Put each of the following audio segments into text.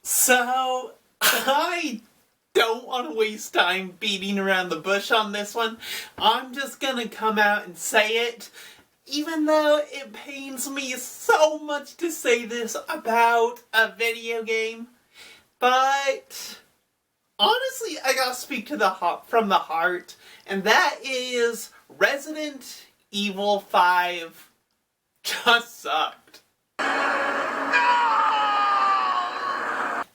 So, I don't want to waste time beating around the bush on this one. I'm just gonna come out and say it, even though it pains me so much to say this about a video game. But, honestly, I gotta speak to from the heart, and that is Resident Evil 5 just sucked.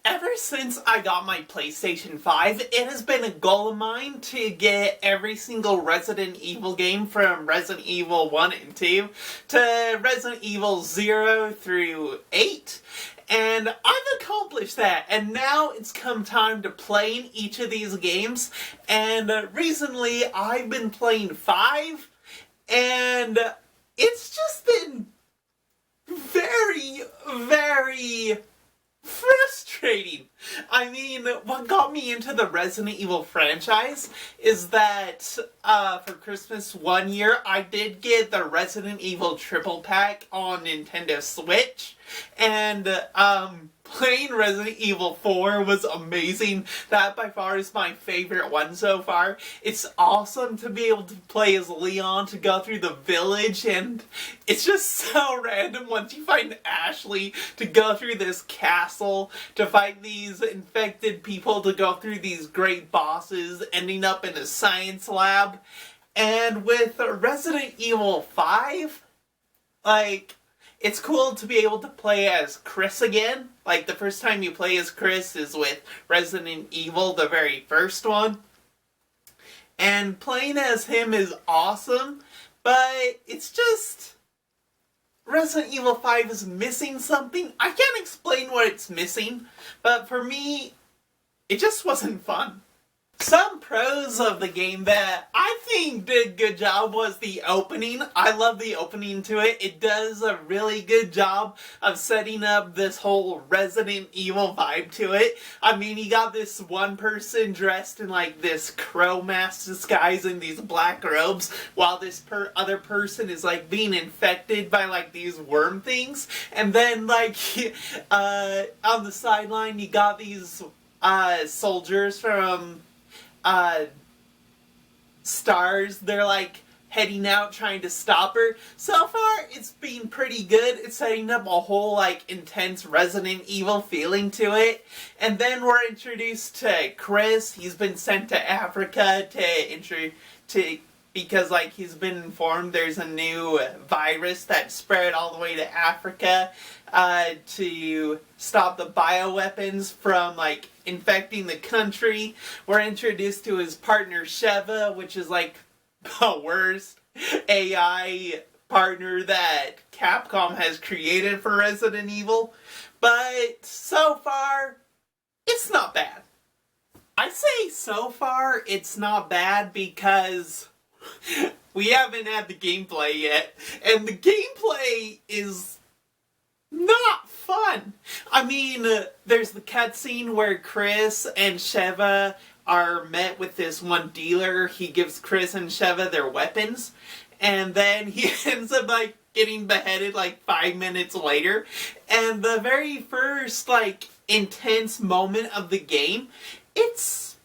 Ever since I got my PlayStation 5, it has been a goal of mine to get every single Resident Evil game from Resident Evil 1 and 2 to Resident Evil 0 through 8. And I've accomplished that, and now it's come time to playing each of these games. And recently I've been playing 5, and it's just been very, very frustrating. I mean, what got me into the Resident Evil franchise is that for Christmas one year, I did get the Resident Evil triple pack on Nintendo Switch, and playing Resident Evil 4 was amazing. That by far is my favorite one so far. It's awesome to be able to play as Leon, to go through the village, and it's just so random once you find Ashley, to go through this castle, to fight these infected people, to go through these great bosses, ending up in a science lab. And with Resident Evil 5, like, it's cool to be able to play as Chris again. Like, the first time you play as Chris is with Resident Evil, the very first one. And playing as him is awesome, but it's just... Resident Evil 5 is missing something. I can't explain what it's missing, but for me, it just wasn't fun. Some pros of the game that I think did a good job was the opening. I love the opening to it. It does a really good job of setting up this whole Resident Evil vibe to it. I mean, you got this one person dressed in like this crow mask disguise in these black robes, while this other person is like being infected by like these worm things. And then like on the sideline you got these soldiers from Stars. They're like heading out trying to stop her. So far it's been pretty good. It's setting up a whole like intense Resident Evil feeling to it. And then we're introduced to Chris. He's been sent to Africa because like he's been informed there's a new virus that spread all the way to Africa to stop the bioweapons from like infecting the country. We're introduced to his partner Sheva, which is like the worst AI partner that Capcom has created for Resident Evil. But so far, it's not bad. I say so far it's not bad because we haven't had the gameplay yet, and the gameplay is not fun. I mean, there's the cutscene where Chris and Sheva are met with this one dealer. He gives Chris and Sheva their weapons, and then he ends up like getting beheaded like 5 minutes later. And the very first like intense moment of the game, it's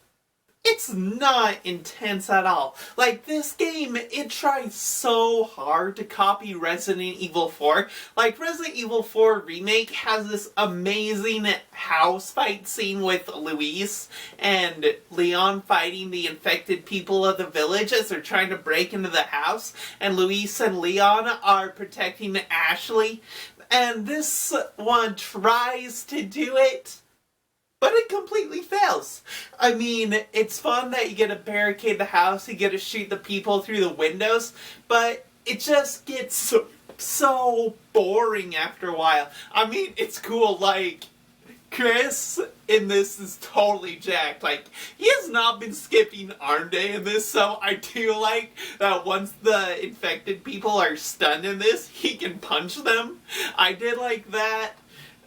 not intense at all. Like, this game, it tries so hard to copy Resident Evil 4. Like, Resident Evil 4 Remake has this amazing house fight scene with Luis and Leon fighting the infected people of the village as they're trying to break into the house. And Luis and Leon are protecting Ashley. And this one tries to do it, but it completely fails. I mean, it's fun that you get to barricade the house, you get to shoot the people through the windows, but it just gets so boring after a while. I mean, it's cool, like, Chris in this is totally jacked. Like, he has not been skipping arm day in this, so I do like that once the infected people are stunned in this, he can punch them. I did like that.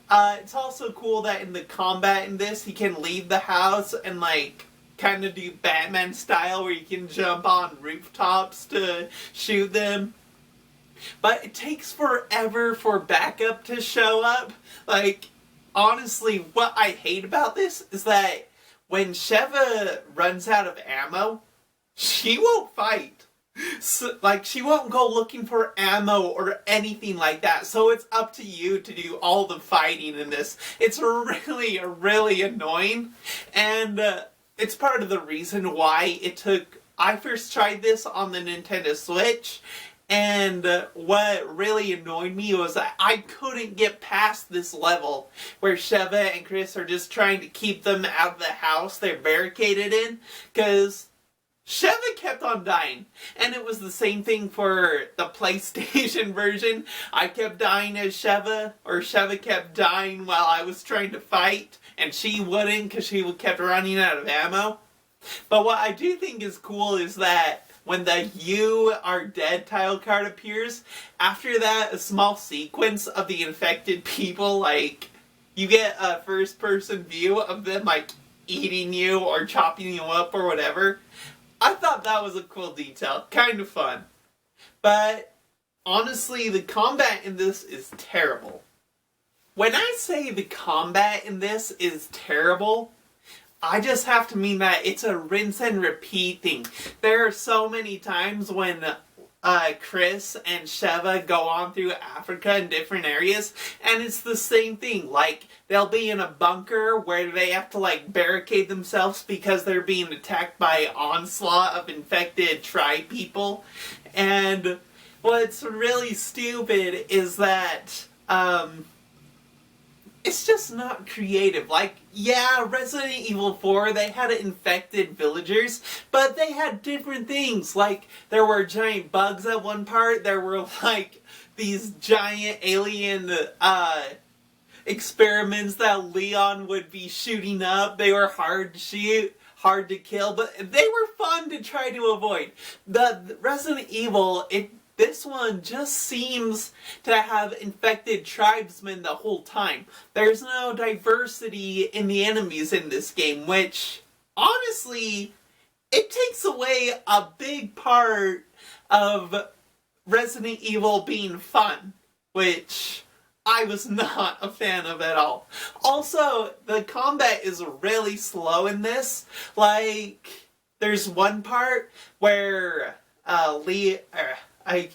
It's also cool that in the combat in this, he can leave the house and, like, kind of do Batman style where you can jump on rooftops to shoot them. But it takes forever for backup to show up. Like, honestly, what I hate about this is that when Sheva runs out of ammo, she won't fight. So, like, she won't go looking for ammo or anything like that, so it's up to you to do all the fighting in this. It's really, really annoying, and it's part of the reason why I first tried this on the Nintendo Switch, and what really annoyed me was that I couldn't get past this level where Sheva and Chris are just trying to keep them out of the house they're barricaded in, because Sheva kept on dying, and it was the same thing for the PlayStation version. I kept dying as Sheva, or Sheva kept dying while I was trying to fight, and she wouldn't because she kept running out of ammo. But what I do think is cool is that when the "You Are Dead" title card appears, after that, a small sequence of the infected people, like, you get a first-person view of them, like, eating you or chopping you up or whatever. I thought that was a cool detail. Kind of fun. But, honestly, the combat in this is terrible. When I say the combat in this is terrible, I just have to mean that it's a rinse and repeat thing. There are so many times when Chris and Sheva go on through Africa in different areas, and it's the same thing. Like, they'll be in a bunker where they have to, like, barricade themselves because they're being attacked by an onslaught of infected tribe people. And what's really stupid is that, it's just not creative. Like, yeah, Resident Evil 4, they had infected villagers, but they had different things. Like, there were giant bugs at one part, there were, like, these giant alien, experiments that Leon would be shooting up. They were hard to shoot, hard to kill, but they were fun to try to avoid. The Resident Evil, this one just seems to have infected tribesmen the whole time. There's no diversity in the enemies in this game, which, honestly, it takes away a big part of Resident Evil being fun, which I was not a fan of at all. Also, the combat is really slow in this. Like, there's one part where I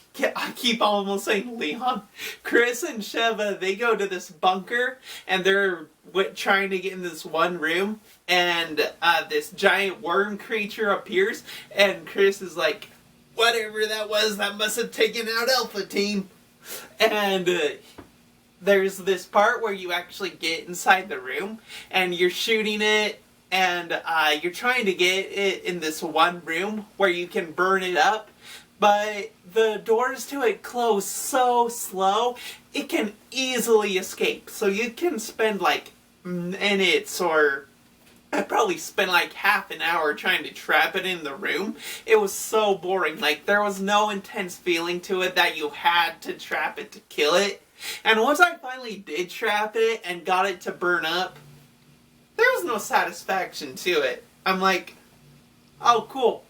keep almost saying Leon. Chris and Sheva, they go to this bunker, and they're trying to get in this one room, and this giant worm creature appears, and Chris is like, whatever that was, that must have taken out Alpha Team. And there's this part where you actually get inside the room, and you're shooting it, and you're trying to get it in this one room where you can burn it up. But the doors to it close so slow, it can easily escape. So you can spend like minutes, or I'd probably spend like half an hour trying to trap it in the room. It was so boring. Like, there was no intense feeling to it that you had to trap it to kill it. And once I finally did trap it and got it to burn up, there was no satisfaction to it. I'm like, oh cool,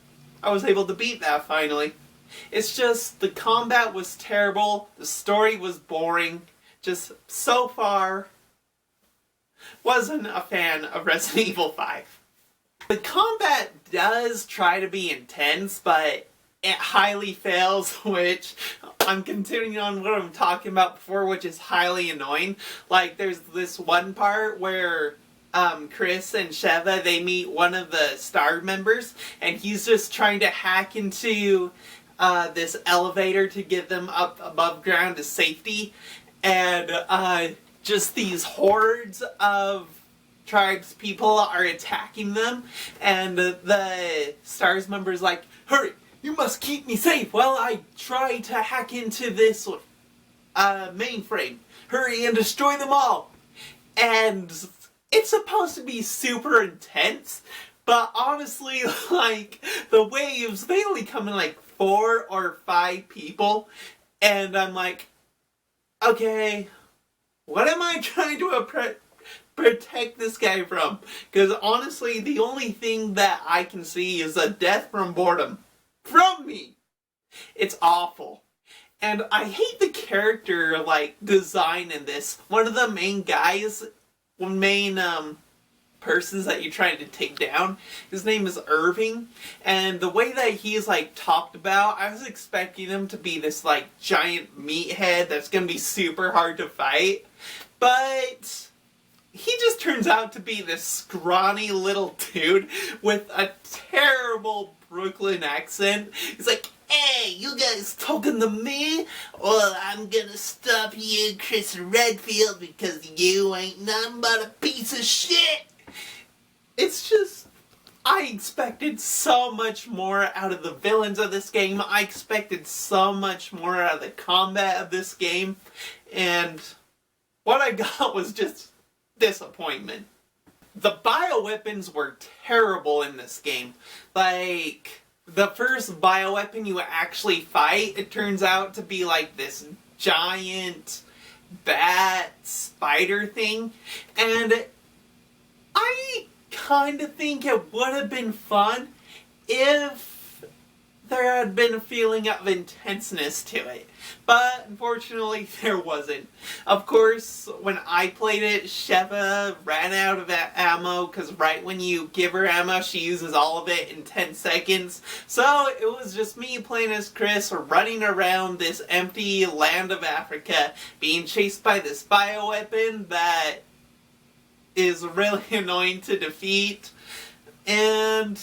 I was able to beat that finally. It's just, the combat was terrible, the story was boring, just so far, wasn't a fan of Resident Evil 5. The combat does try to be intense, but it highly fails, which I'm continuing on what I'm talking about before, which is highly annoying. Like, there's this one part where Chris and Sheva, they meet one of the STAR members, and he's just trying to hack into this elevator to get them up above ground to safety, and just these hordes of tribes people are attacking them, and the STARS member's like, hurry, you must keep me safe while I try to hack into this mainframe. Hurry and destroy them all. And it's supposed to be super intense, but honestly, like, the waves, they only come in like 4 or 5 people, and I'm like, okay, what am I trying to protect this guy from? Because honestly, the only thing that I can see is a death from boredom. From me! It's awful. And I hate the character, like, design in this. One of the main guys, main persons that you're trying to take down. His name is Irving, and the way that he's like talked about, I was expecting him to be this like giant meathead that's gonna be super hard to fight, but he just turns out to be this scrawny little dude with a terrible Brooklyn accent. He's like, "Hey, you guys talking to me? Well, I'm gonna stop you, Chris Redfield, because you ain't nothing but a piece of shit." It's just, I expected so much more out of the villains of this game. I expected so much more out of the combat of this game. And what I got was just disappointment. The bioweapons were terrible in this game. Like, the first bioweapon you actually fight, it turns out to be like this giant bat spider thing. And I kind of think it would have been fun if there had been a feeling of intenseness to it. But unfortunately, there wasn't. Of course, when I played it, Sheva ran out of ammo, because right when you give her ammo, she uses all of it in 10 seconds. So it was just me playing as Chris, running around this empty land of Africa, being chased by this bioweapon that is really annoying to defeat, and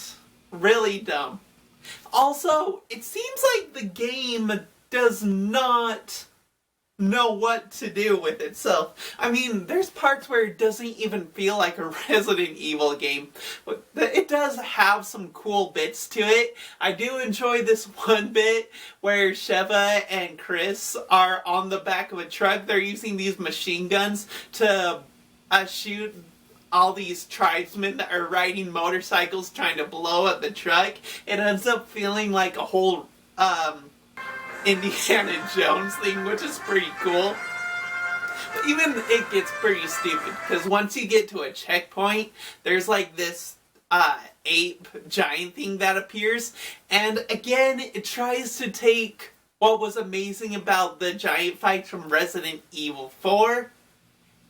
really dumb. Also, it seems like the game does not know what to do with itself. I mean, there's parts where it doesn't even feel like a Resident Evil game. But it does have some cool bits to it. I do enjoy this one bit where Sheva and Chris are on the back of a truck. They're using these machine guns to shoot all these tribesmen that are riding motorcycles trying to blow up the truck. It ends up feeling like a whole Indiana Jones thing, which is pretty cool. But even it gets pretty stupid, because once you get to a checkpoint, there's like this ape giant thing that appears, and again, it tries to take what was amazing about the giant fights from Resident Evil 4,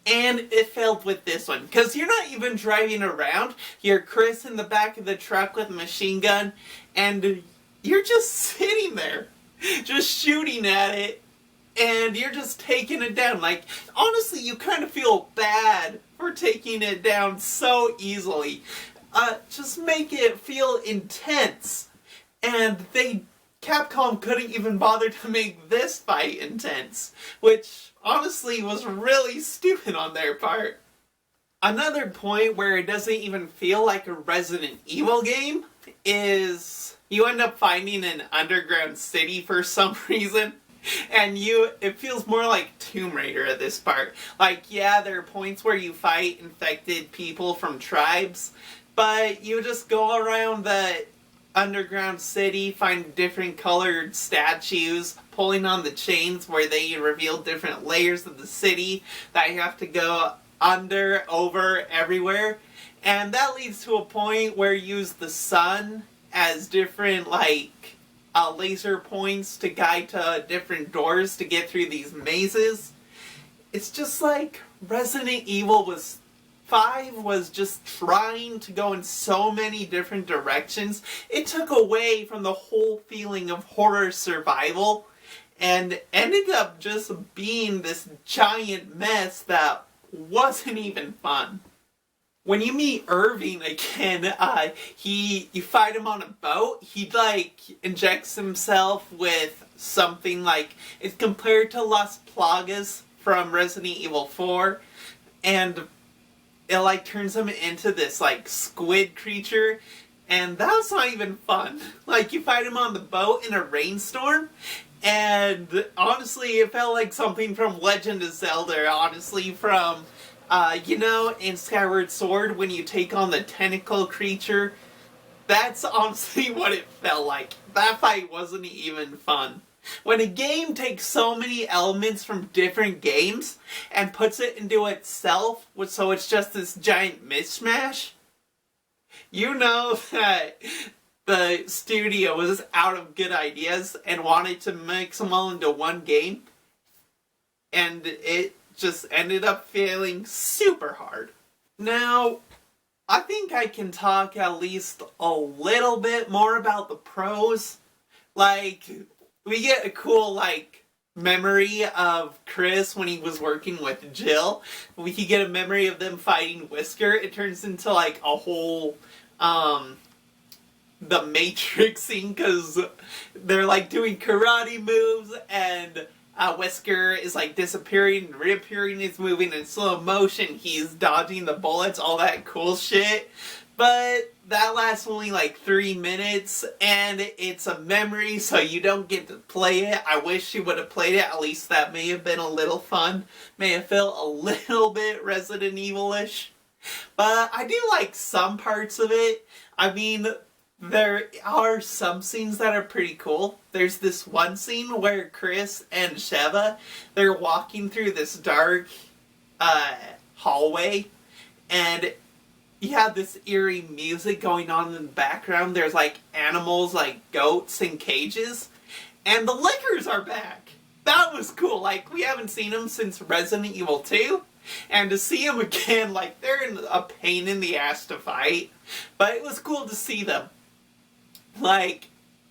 and it failed with this one, because you're not even driving around. You're Chris in the back of the truck with a machine gun, and you're just sitting there, just shooting at it, and you're just taking it down. Like, honestly, you kind of feel bad for taking it down so easily. Just make it feel intense. And Capcom couldn't even bother to make this fight intense, which honestly was really stupid on their part. Another point where it doesn't even feel like a Resident Evil game is you end up finding an underground city for some reason, and it feels more like Tomb Raider at this part. Like, yeah, there are points where you fight infected people from tribes, but you just go around the underground city, find different colored statues, pulling on the chains where they reveal different layers of the city that you have to go under, over, everywhere. And that leads to a point where you use the sun as different, like, laser points to guide to different doors to get through these mazes. It's just like Resident Evil 5 was just trying to go in so many different directions. It took away from the whole feeling of horror survival and ended up just being this giant mess that wasn't even fun. When you meet Irving again, you fight him on a boat. He, like, injects himself with something like, it's compared to Las Plagas from Resident Evil 4, and it, like, turns him into this, like, squid creature, and that's not even fun. Like, you fight him on the boat in a rainstorm, and honestly, it felt like something from Legend of Zelda, honestly, from in Skyward Sword, when you take on the tentacle creature, that's honestly what it felt like. That fight wasn't even fun. When a game takes so many elements from different games and puts it into itself, so it's just this giant mishmash, you know that the studio was out of good ideas and wanted to mix them all into one game, and it just ended up feeling super hard. Now, I think I can talk at least a little bit more about the pros. Like, we get a cool, like, memory of Chris when he was working with Jill. We can get a memory of them fighting Wesker. It turns into, like, a whole, the Matrix scene, because they're, like, doing karate moves, and Wesker is, like, disappearing and reappearing. He's moving in slow motion. He's dodging the bullets, all that cool shit. But that lasts only like 3 minutes, and it's a memory, so you don't get to play it. I wish you would have played it. At least that may have been a little fun. May have felt a little bit Resident Evil-ish. But I do like some parts of it. I mean, there are some scenes that are pretty cool. There's this one scene where Chris and Sheva, they're walking through this dark hallway, and you have this eerie music going on in the background. There's like animals like goats in cages, and the Lickers are back. That was cool. Like, we haven't seen them since Resident Evil 2, and to see them again, like, they're a pain in the ass to fight, but it was cool to see them. Like,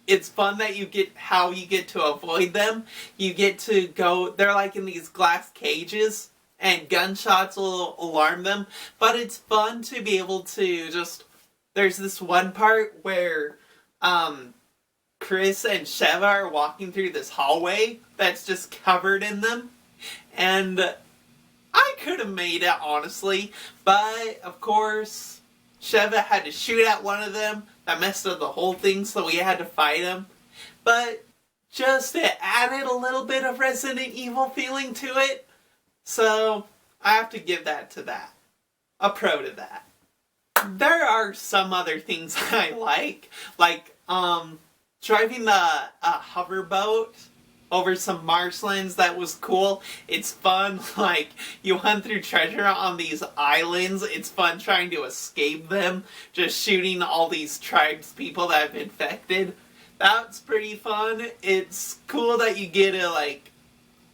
it's fun that you get how you get to avoid them. You get to go, they're like in these glass cages, and gunshots will alarm them, but it's fun to be able to just, there's this one part where Chris and Sheva are walking through this hallway that's just covered in them, and I could have made it, honestly, but of course Sheva had to shoot at one of them. That messed up the whole thing, so we had to fight him. But just it added a little bit of Resident Evil feeling to it. So I have to give that to that. A pro to that. There are some other things I like driving the hoverboat over some marshlands. That was cool. It's fun, like, you hunt through treasure on these islands. It's fun trying to escape them, just shooting all these tribes people that have been infected. That's pretty fun. It's cool that you get to, like,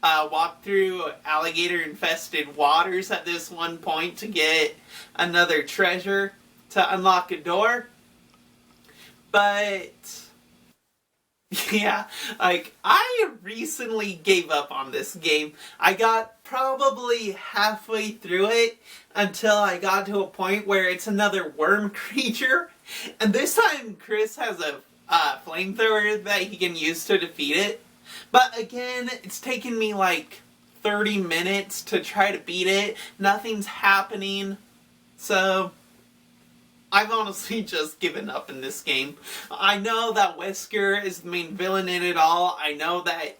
walk through alligator infested waters at this one point to get another treasure to unlock a door. But yeah, like, I recently gave up on this game. I got probably halfway through it until I got to a point where it's another worm creature, and this time Chris has a flamethrower that he can use to defeat it. But again, it's taken me like 30 minutes to try to beat it. Nothing's happening. So I've honestly just given up in this game. I know that Wesker is the main villain in it all. I know that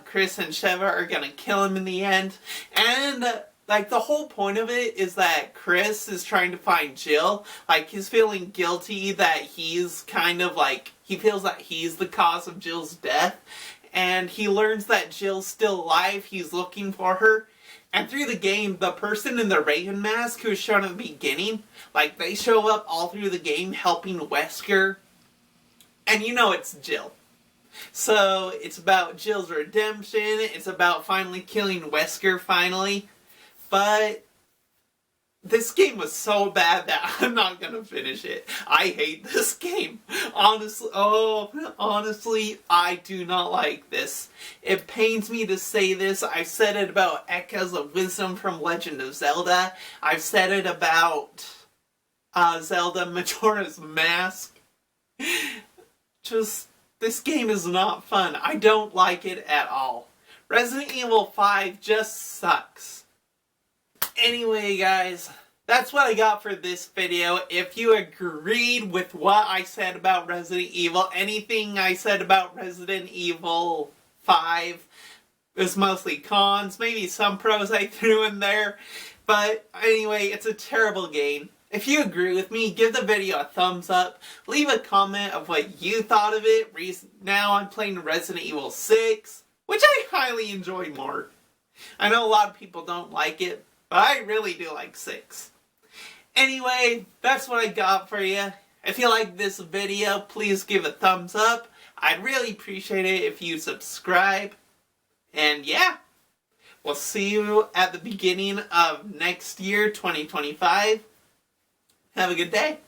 Chris and Sheva are gonna kill him in the end. And like, the whole point of it is that Chris is trying to find Jill. Like, he's feeling guilty that he's kind of like, he feels that he's the cause of Jill's death. And he learns that Jill's still alive. He's looking for her. And through the game, the person in the Reagan mask who was shown at the beginning, like, they show up all through the game helping Wesker. And you know it's Jill. So it's about Jill's redemption. It's about finally killing Wesker finally. But this game was so bad that I'm not gonna finish it. I hate this game. Honestly, I do not like this. It pains me to say this. I've said it about Echoes of Wisdom from Legend of Zelda. I've said it about Zelda Majora's Mask. Just, this game is not fun. I don't like it at all. Resident Evil 5 just sucks. Anyway, guys, that's what I got for this video. If you agreed with what I said about Resident Evil, anything I said about Resident Evil 5 is mostly cons, maybe some pros I threw in there. But anyway, it's a terrible game. If you agree with me, give the video a thumbs up. Leave a comment of what you thought of it. Now I'm playing Resident Evil 6, which I highly enjoy more. I know a lot of people don't like it, but I really do like 6. Anyway, that's what I got for you. If you like this video, please give a thumbs up. I'd really appreciate it if you subscribe. And yeah, we'll see you at the beginning of next year, 2025. Have a good day.